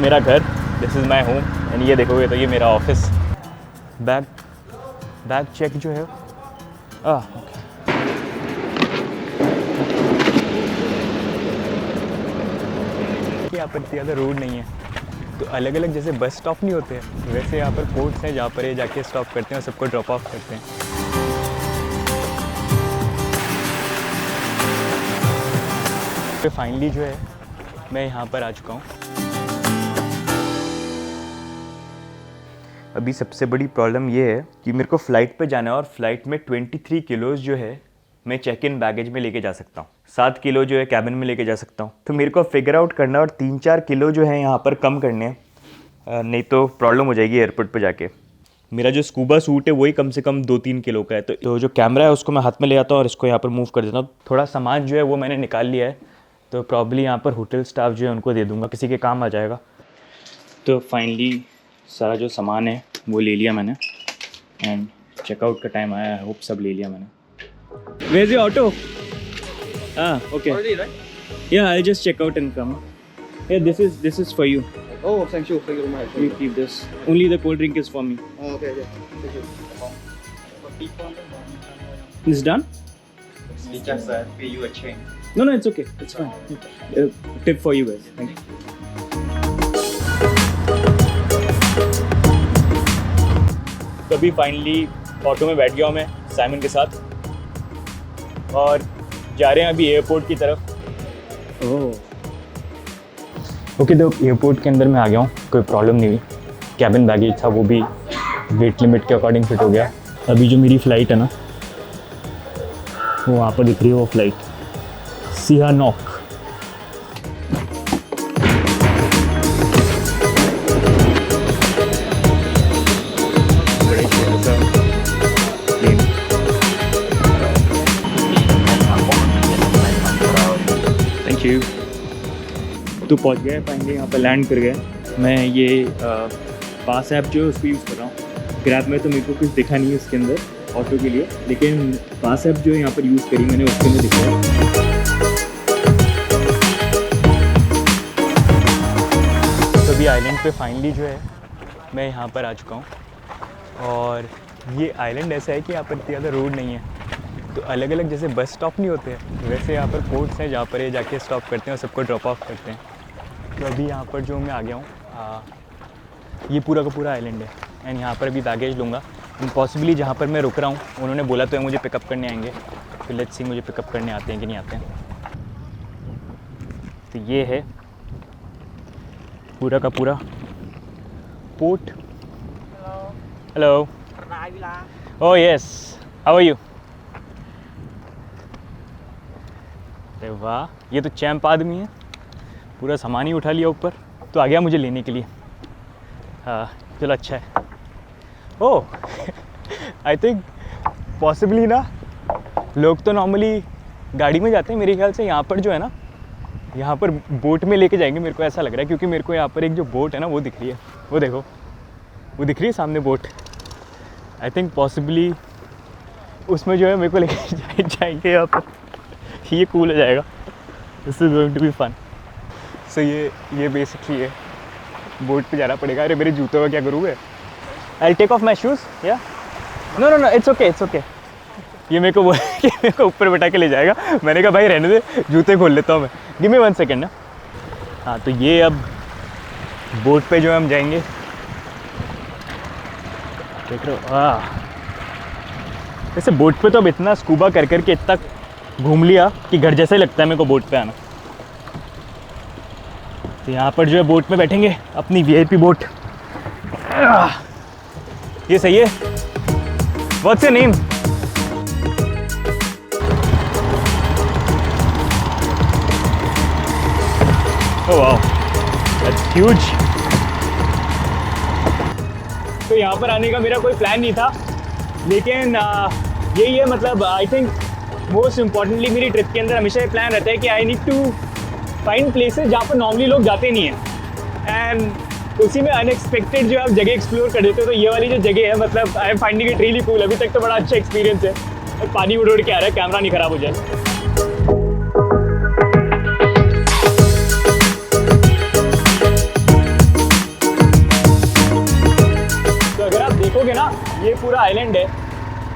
मेरा घर, this is my home and ये देखोगे तो ये मेरा ऑफिस। बैग चेक जो है यहाँ पर ज़्यादा रोड नहीं है, तो अलग अलग जैसे बस स्टॉप नहीं होते वैसे यहाँ पर पोर्ट्स हैं जहाँ पर ये जाके स्टॉप करते हैं और सबको ड्रॉप ऑफ करते हैं। तो फाइनली जो है मैं यहाँ पर आ चुका हूँ। अभी सबसे बड़ी प्रॉब्लम ये है कि मेरे को फ़्लाइट पे जाना है और फ्लाइट में 23 किलोज़ जो है मैं चेक इन बैगेज में लेके जा सकता हूँ, 7 किलो जो है कैबिन में लेके जा सकता हूँ। तो मेरे को फिगर आउट करना और 3-4 किलो जो है यहाँ पर कम करने हैं, नहीं तो प्रॉब्लम हो जाएगी एयरपोर्ट पे जाके। मेरा जो स्कूबा सूट है वही कम से कम 2-3 किलो का है, तो जो कैमरा है उसको मैं हाथ में ले आता हूँ और इसको यहाँ पर मूव कर देता हूँ। थोड़ा सामान जो है वो मैंने निकाल लिया है, तो प्रॉब्ली यहाँ पर होटल स्टाफ जो है उनको दे दूँगा, किसी के काम आ जाएगा। तो फाइनली सारा जो सामान है वो ले लिया मैंने एंड चेकआउट का टाइम आया, आई होप सब ले लिया मैंने। Where's your auto? Okay. Already, right? Yeah, I'll just check out and come. Yeah, this is for you. Oh, thank you very much. You keep this. Only the cold drink is for me. Oh, okay, yeah. Thank you. Is done? We just pay you a change. No, it's okay. It's fine. Tip for you guys. Thank you. तो अभी finally auto में बैठ गया हूँ मैं Simon के साथ और जा रहे हैं अभी एयरपोर्ट की तरफ। ओके, तो एयरपोर्ट के अंदर मैं आ गया हूँ, कोई प्रॉब्लम नहीं हुई। कैबिन बैगेज था वो भी वेट लिमिट के अकॉर्डिंग फिट हो गया। अभी जो मेरी फ़्लाइट है ना वो वहाँ पर दिख रही है, वो फ़्लाइट सिहानॉक। तो पहुंच गए फाइनली, यहाँ पर लैंड कर गए। मैं ये पास ऐप जो है उसको यूज़ कर रहा हूँ। ग्रैब में तो मेरे को कुछ दिखा नहीं है उसके अंदर ऑटो के लिए, लेकिन पास ऐप जो है यहाँ पर यूज़ करी मैंने, उसके अंदर दिखा है। तो अभी आइलैंड पे फाइनली जो है मैं यहाँ पर आ चुका हूँ और ये आइलैंड ऐसा है कि यहाँ पर ज़्यादा रोड नहीं है, तो अलग अलग जैसे बस स्टॉप नहीं होते वैसे यहाँ पर पोर्ट्स हैं जहाँ पर ये जाके स्टॉप करते हैं और सबको ड्रॉप ऑफ करते हैं। तो अभी यहाँ पर जो मैं आ गया हूँ, ये पूरा का पूरा आइलैंड है एंड यहाँ पर अभी बैगेज लूँगा एंड पॉसिबली जहाँ पर मैं रुक रहा हूँ उन्होंने बोला तो है मुझे पिकअप करने आएंगे, तो लेट्स सी मुझे पिकअप करने आते हैं कि नहीं आते हैं। तो ये है पूरा का पूरा port. Hello. Oh yes, how are you? अरे वाह, ये तो चैम्प आदमी है, पूरा सामान ही उठा लिया ऊपर, तो आ गया मुझे लेने के लिए। हाँ चलो अच्छा है। ओह आई थिंक पॉसिबली ना लोग तो नॉर्मली गाड़ी में जाते हैं, मेरे ख्याल से यहाँ पर जो है ना, यहाँ पर बोट में लेके जाएंगे, मेरे को ऐसा लग रहा है, क्योंकि मेरे को यहाँ पर एक जो बोट है ना वो दिख रही है, वो देखो वो दिख रही है सामने बोट। आई थिंक पॉसिबली उसमें जो है मेरे को लेके जाएंगे यहाँ पर, ये कूल हो जाएगा। This is going to be fun. So ये बेसिकली है, बोट पे जाना पड़ेगा। अरे मेरे जूतों का क्या करूँगा? I take off my shoes या नो इट्स ओके ये मेरे को ऊपर बैठा के ले जाएगा। मैंने कहा भाई रहने दे, जूते खोल लेता हूँ मैं, गिव मी 1 सेकेंड ना। हाँ तो ये अब बोट पे जो है हम जाएंगे, देख रहे हो। वैसे बोट पे तो अब इतना स्कूबा कर के इतना घूम लिया कि घर जैसा ही लगता है मेरे को बोट पे आना। तो यहाँ पर जो है बोट में बैठेंगे, अपनी वीआईपी बोट। ये सही है। What's your name? Oh wow, that's huge. तो यहाँ पर आने का मेरा कोई प्लान नहीं था, लेकिन यही है, मतलब आई थिंक मोस्ट इम्पॉर्टेंटली मेरी ट्रिप के अंदर हमेशा ये प्लान रहता है कि I need to find places जहाँ पर नॉर्मली लोग जाते नहीं हैं, एंड उसी में अनएक्सपेक्टेड जो आप जगह एक्सप्लोर कर देते हो। तो ये वाली जो जगह है, मतलब I am finding it really cool. अभी तक तो बड़ा अच्छा एक्सपीरियंस है। पानी उड़ के आ रहा है, कैमरा नहीं खराब हो जाए। पूरा आइलैंड है,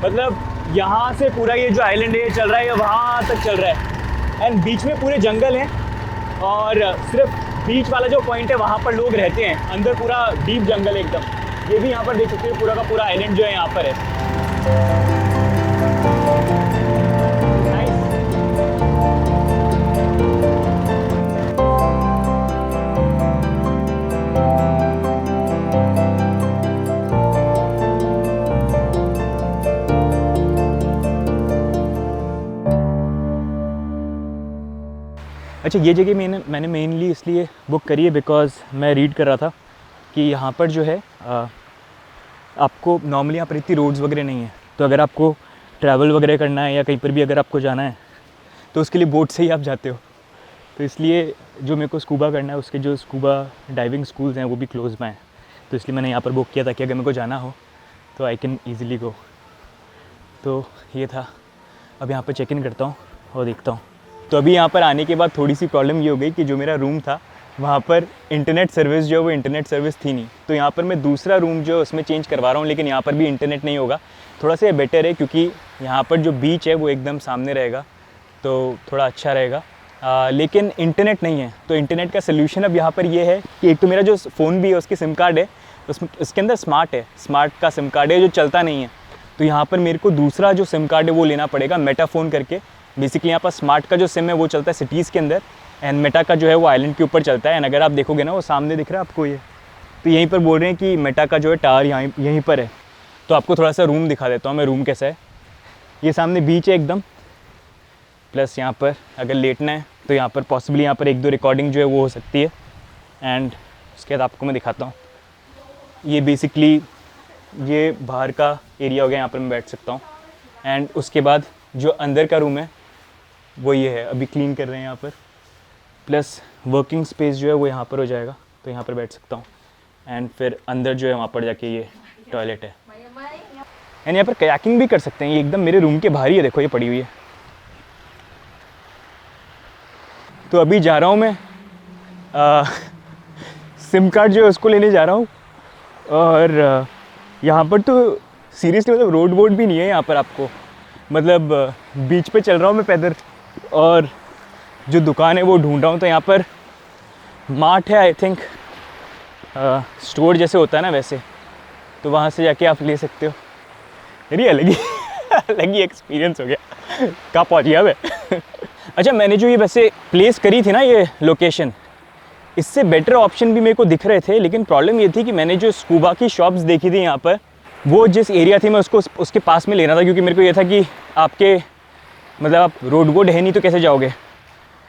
मतलब यहाँ से पूरा ये जो आइलैंड है ये चल रहा है, ये वहाँ तक चल रहा है। एंड बीच में पूरे जंगल हैं और सिर्फ बीच वाला जो पॉइंट है वहाँ पर लोग रहते हैं, अंदर पूरा डीप जंगल है एकदम। ये भी यहाँ पर देख सकते हो, पूरा का पूरा आइलैंड जो है यहाँ पर है। अच्छा, ये जगह मैंने मेनली इसलिए बुक करी है बिकॉज़ मैं रीड कर रहा था कि यहाँ पर जो है आपको नॉर्मली यहाँ पर इतनी रोड्स वगैरह नहीं है, तो अगर आपको ट्रैवल वगैरह करना है या कहीं पर भी अगर आपको जाना है तो उसके लिए बोट से ही आप जाते हो। तो इसलिए जो मेरे को स्कूबा करना है उसके जो स्कूबा डाइविंग स्कूल्स हैं वो भी क्लोज में हैं, तो इसलिए मैंने यहाँ पर बुक किया था कि अगर मेरे को जाना हो तो आई कैन ईज़िली गो। तो ये था, अब यहाँ पर चेक इन करता हूँ और देखता हूँ। तो अभी यहाँ पर आने के बाद थोड़ी सी प्रॉब्लम ये हो गई कि जो मेरा रूम था वहाँ पर इंटरनेट सर्विस जो है वो इंटरनेट सर्विस थी नहीं। तो यहाँ पर मैं दूसरा रूम जो है उसमें चेंज करवा रहा हूँ, लेकिन यहाँ पर भी इंटरनेट नहीं होगा। थोड़ा सा ये बेटर है क्योंकि यहाँ पर जो बीच है वो एकदम सामने रहेगा, तो थोड़ा अच्छा रहेगा। लेकिन इंटरनेट नहीं है, तो इंटरनेट का सोल्यूशन अब यहाँ पर ये है कि एक तो मेरा जो फ़ोन भी है उसकी सिम कार्ड है, उसके अंदर स्मार्ट का सिम कार्ड है जो चलता नहीं है। तो यहाँ पर मेरे को दूसरा जो सिम कार्ड है वो लेना पड़ेगा, मेटाफोन करके। बेसिकली यहाँ पर स्मार्ट का जो सिम है वो चलता है सिटीज़ के अंदर, एंड मेटा का जो है वो आइलैंड के ऊपर चलता है। एंड अगर आप देखोगे ना वो सामने दिख रहा है आपको, ये तो यहीं पर बोल रहे हैं कि मेटा का जो है टावर यहीं पर है। तो आपको थोड़ा सा रूम दिखा देता हूँ मैं, रूम कैसा है। ये सामने बीच है एकदम, प्लस यहाँ पर अगर लेटना है तो यहाँ पर पॉसिबली यहाँ पर 1-2 रिकॉर्डिंग जो है वो हो सकती है। एंड उसके बाद आपको मैं दिखाता हूँ, ये बेसिकली ये बाहर का एरिया हो गया, यहाँ पर मैं बैठ सकता हूँ। एंड उसके बाद जो अंदर का रूम है वो ये है, अभी क्लीन कर रहे हैं यहाँ पर, प्लस वर्किंग स्पेस जो है वो यहाँ पर हो जाएगा, तो यहाँ पर बैठ सकता हूँ। एंड फिर अंदर जो है वहाँ पर जाके ये टॉयलेट है। एंड यहाँ पर कयाकिंग भी कर सकते हैं, ये एकदम मेरे रूम के बाहर ही है, देखो ये पड़ी हुई है। तो अभी जा रहा हूँ मैं सिम कार्ड जो है उसको लेने जा रहा हूँ। और यहाँ पर तो सीरियसली मतलब रोड वोड भी नहीं है यहाँ पर आपको, मतलब बीच पे चल रहा हूँ मैं पैदल, और जो दुकान है वो ढूंढ रहा हूँ। तो यहाँ पर मार्ट है आई थिंक, स्टोर जैसे होता है ना वैसे, तो वहाँ से जाके आप ले सकते हो। मेरी अलग ही एक्सपीरियंस हो गया। कहाँ पहुँच गया मैं? अच्छा, मैंने जो ये वैसे प्लेस करी थी ना ये लोकेशन, इससे बेटर ऑप्शन भी मेरे को दिख रहे थे, लेकिन प्रॉब्लम ये थी कि मैंने जो स्कूबा की शॉप्स देखी थी यहाँ पर, वो जिस एरिया थी मैं उसके पास में लेना था, क्योंकि मेरे को ये था कि आपके मतलब आप रोड वोड है नहीं तो कैसे जाओगे।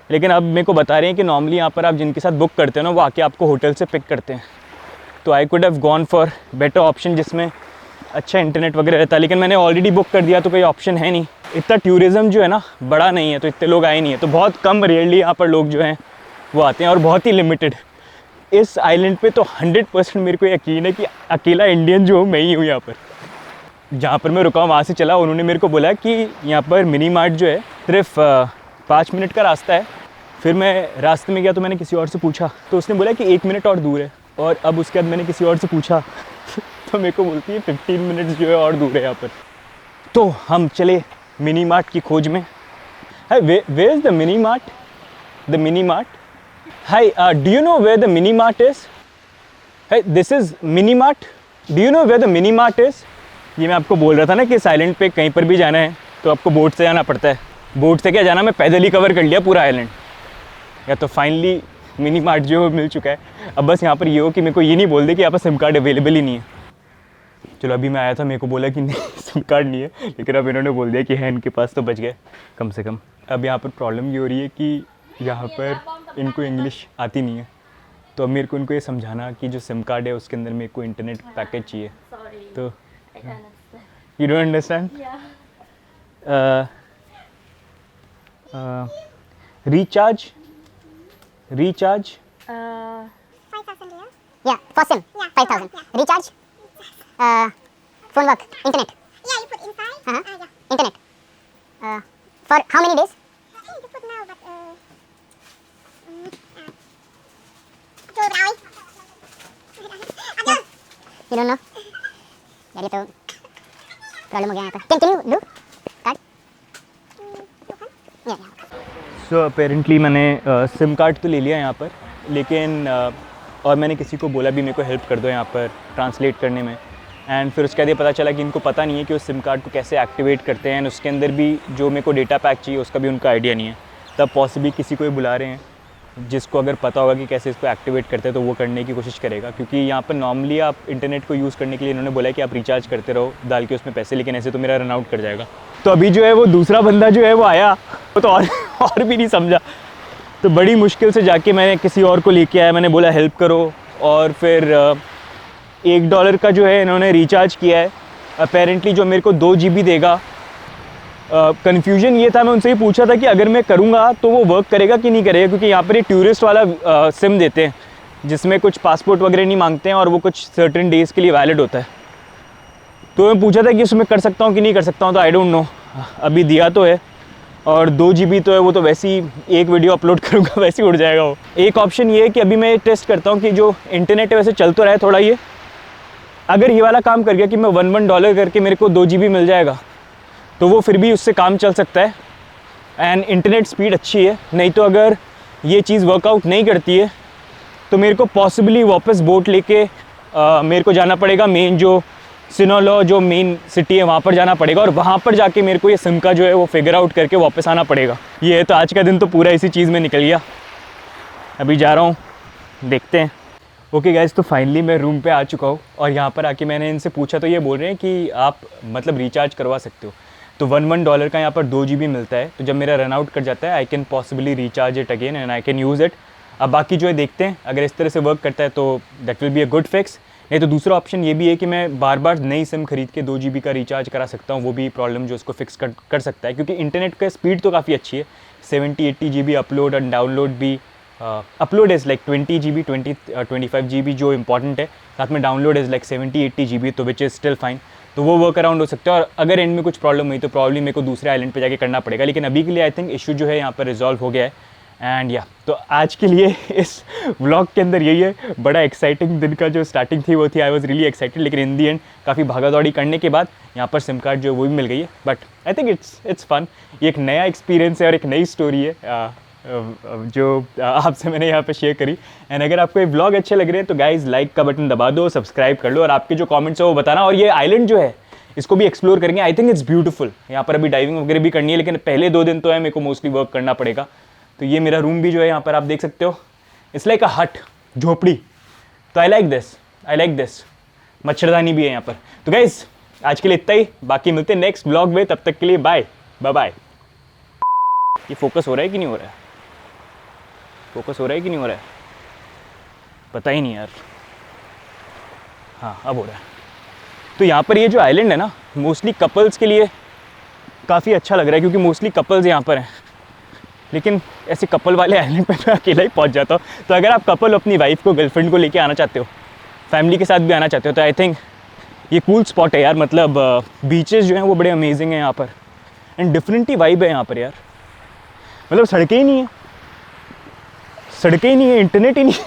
लेकिन अब मेरे को बता रहे हैं कि नॉर्मली यहाँ पर आप जिनके साथ बुक करते हो ना वो आके आपको होटल से पिक करते हैं। तो I could have gone for better option जिसमें अच्छा इंटरनेट वगैरह रहता है, लेकिन मैंने ऑलरेडी बुक कर दिया तो कोई ऑप्शन है नहीं। इतना टूरिज़्म जो है ना बड़ा नहीं है, तो इतने लोग आए नहीं है, तो बहुत कम रेयरली यहाँ पर लोग जो हैं वो आते हैं, और बहुत ही लिमिटेड। इस आइलैंड पे तो 100% मेरे को यकीन है कि अकेला इंडियन जो हूँ मैं ही हूँ यहाँ पर। जहाँ पर मैं रुका हूँ वहाँ से चला, उन्होंने मेरे को बोला कि यहाँ पर मिनी मार्ट जो है सिर्फ 5 मिनट का रास्ता है। फिर मैं रास्ते में गया तो मैंने किसी और से पूछा, तो उसने बोला कि 1 मिनट और दूर है। और अब उसके बाद मैंने किसी और से पूछा तो मेरे को बोलती है 15 मिनट्स जो है और दूर है यहाँ पर। तो हम चले मिनी मार्ट की खोज में। Hi, where is the mini mart? The mini mart? Hi, do you know where the mini mart is? Hi, this is mini mart. Do you know where the mini mart is? ये मैं आपको बोल रहा था ना कि इस island पे कहीं पर भी जाना है तो आपको बोट से जाना पड़ता है। बोट से क्या जाना, मैं पैदल ही कवर कर लिया पूरा आइलैंड। या तो फाइनली मिनी मार्ट जो मिल चुका है। अब बस यहाँ पर ये हो कि मेरे को ये नहीं बोल दे कि यहाँ पर सिम कार्ड अवेलेबल ही नहीं है। चलो, अभी मैं आया था, मेरे को बोला कि नहीं सिम कार्ड नहीं है, लेकिन अब इन्होंने बोल दिया कि है इनके पास, तो बच गए कम से कम। अब यहाँ पर प्रॉब्लम ये हो रही है कि यहाँ पर इनको इंग्लिश आती नहीं है, तो अब मेरे को इनको ये समझाना कि जो सिम कार्ड है उसके अंदर मेरे को इंटरनेट पैकेज चाहिए। तो you don't understand? recharge 5,000 riyal. Yeah, for SIM. Yeah, 5,000. Yeah. Recharge. Phone work. Internet. Yeah, you put inside. Yeah. Internet. For how many days? You put now, but 2 hours. You don't know? यार ये तो problem हो गया यहाँ पर। Can you do card? या so apparently मैंने SIM card तो ले लिया यहाँ पर, लेकिन और मैंने किसी को बोला भी मेरे को हेल्प कर दो यहाँ पर ट्रांसलेट करने में। एंड फिर उसके बाद ये पता चला कि इनको पता नहीं है कि उस सिम कार्ड को कैसे एक्टिवेट करते हैं, एंड उसके अंदर भी जो मेरे को डेटा पैक चाहिए उसका भी उनका आइडिया नहीं है। तब पॉसिबली किसी को ही बुला रहे हैं जिसको अगर पता होगा कि कैसे इसको एक्टिवेट करते हैं तो वो करने की कोशिश करेगा, क्योंकि यहाँ पर नॉर्मली आप इंटरनेट को यूज़ करने के लिए इन्होंने बोला है कि आप रिचार्ज करते रहो डाल के उसमें पैसे, लेकिन ऐसे तो मेरा रन आउट कर जाएगा। तो अभी जो है वो दूसरा बंदा जो है वो आया, वो तो और भी नहीं समझा, तो बड़ी मुश्किल से जाके मैंने किसी और को लेके आया, मैंने बोला हेल्प करो, और फिर $1 का जो है इन्होंने रिचार्ज किया है। अपेरेंटली जो मेरे को 2 GB देगा। कन्फ्यूजन ये था, मैं उनसे ही पूछा था कि अगर मैं करूँगा तो वो वर्क करेगा कि नहीं करेगा, क्योंकि यहाँ पर ये टूरिस्ट वाला सिम देते हैं जिसमें कुछ पासपोर्ट वगैरह नहीं मांगते हैं और वो कुछ सर्टेन डेज़ के लिए वैलिड होता है। तो मैं पूछा था कि उसमें कर सकता हूँ कि नहीं कर सकता हूँ, तो आई डोंट नो। अभी दिया तो है, और 2 GB तो है, वो तो वैसे ही एक वीडियो अपलोड करूँगा वैसे ही उड़ जाएगा वो। एक ऑप्शन ये है कि अभी मैं टेस्ट करता हूँ कि जो इंटरनेट है वैसे चल तो रहा है थोड़ा, ये अगर ये वाला काम कर गया कि मैं $1 करके मेरे को 2 GB मिल जाएगा, तो वो फिर भी उससे काम चल सकता है एंड इंटरनेट स्पीड अच्छी है। नहीं तो अगर ये चीज़ वर्कआउट नहीं करती है तो मेरे को पॉसिबली वापस बोट लेके मेरे को जाना पड़ेगा मेन जो सिनोलो जो मेन सिटी है वहाँ पर जाना पड़ेगा, और वहाँ पर जाके मेरे को ये सिम का जो है वो फिगर आउट करके वापस आना पड़ेगा। ये है, तो आज का दिन तो पूरा इसी चीज़ में निकल गया। अभी जा रहा हूँ, देखते हैं। ओके गाइज़, तो फाइनली मैं रूम पे आ चुका हूँ, और यहाँ पर आके मैंने इनसे पूछा तो ये बोल रहे हैं कि आप मतलब रिचार्ज करवा सकते हो। तो $1 का यहाँ पर 2 GB मिलता है, तो जब मेरा रन आउट कर जाता है I can possibly recharge it again and I can use it. अब बाकी जो है देखते हैं, अगर इस तरह से वर्क करता है तो that will be a good fix. नहीं तो दूसरा ऑप्शन ये भी है कि मैं बार बार नई सिम खरीद के 2 GB का रिचार्ज करा सकता हूँ, वो भी प्रॉब्लम जो उसको फिक्स कर सकता है, क्योंकि इंटरनेट का स्पीड तो काफ़ी अच्छी है। 70-80 GB अपलोड एंड डाउनलोड भी, upload is like 20 GB 25 GB जो इंपॉर्टेंट है, साथ में डाउनलोड इज़ लाइक 70-80 GB, तो विच इज़ स्टिल फाइन। तो वो वर्क अराउंड हो सकता है, और अगर एंड में कुछ प्रॉब्लम हुई तो प्रॉब्लम मेरे को दूसरे आइलैंड पे जाके करना पड़ेगा, लेकिन अभी के लिए आई थिंक इशू जो है यहाँ पर रिजॉल्व हो गया है। एंड या तो आज के लिए इस व्लॉग के अंदर यही है। बड़ा एक्साइटिंग दिन का जो स्टार्टिंग थी वो थी, आई वॉज रियली एक्साइटेड, लेकिन इन दी एंड काफ़ी भागा दौड़ी करने के बाद यहाँ पर सिम कार्ड जो वो भी मिल गई है। But I think it's fun. ये एक नया एक्सपीरियंस है और एक नई स्टोरी है जो आपसे मैंने यहाँ पे शेयर करी। एंड अगर आपको ये व्लॉग अच्छे लग रहे हैं तो गाइज लाइक का बटन दबा दो, सब्सक्राइब कर लो, और आपके जो कमेंट्स है वो बताना। और ये आइलैंड जो है इसको भी एक्सप्लोर करेंगे, आई थिंक इट्स ब्यूटीफुल। यहाँ पर अभी डाइविंग वगैरह भी करनी है, लेकिन पहले 2 दिन तो है मेरे को मोस्टली वर्क करना पड़ेगा। तो ये मेरा रूम भी जो है यहाँ पर आप देख सकते हो, इट्स लाइक अ हट, झोपड़ी। तो आई लाइक दिस। मच्छरदानी भी है यहाँ पर। तो गाइज आज के लिए इतना ही, बाकी मिलते हैं नेक्स्ट व्लॉग में, तब तक के लिए बाय बाय। ये फोकस हो रहा है कि नहीं हो रहा है? फोकस हो रहा है कि नहीं हो रहा है? पता ही नहीं यार। हाँ अब हो रहा है। तो यहाँ पर ये जो आइलैंड है ना, मोस्टली कपल्स के लिए काफ़ी अच्छा लग रहा है, क्योंकि मोस्टली कपल्स यहाँ पर हैं। लेकिन ऐसे कपल वाले आइलैंड पे मैं अकेला ही पहुँच जाता हूँ। तो अगर आप कपल अपनी वाइफ को, गर्लफ्रेंड को लेके आना चाहते हो, फैमिली के साथ भी आना चाहते हो, तो आई थिंक ये कूल स्पॉट है यार। मतलब बीचेस जो हैं वो बड़े अमेजिंग हैं यहाँ पर, एंड डिफरेंट ही वाइब है यहाँ पर यार। मतलब सड़कें ही नहीं है, इंटरनेट ही नहीं है।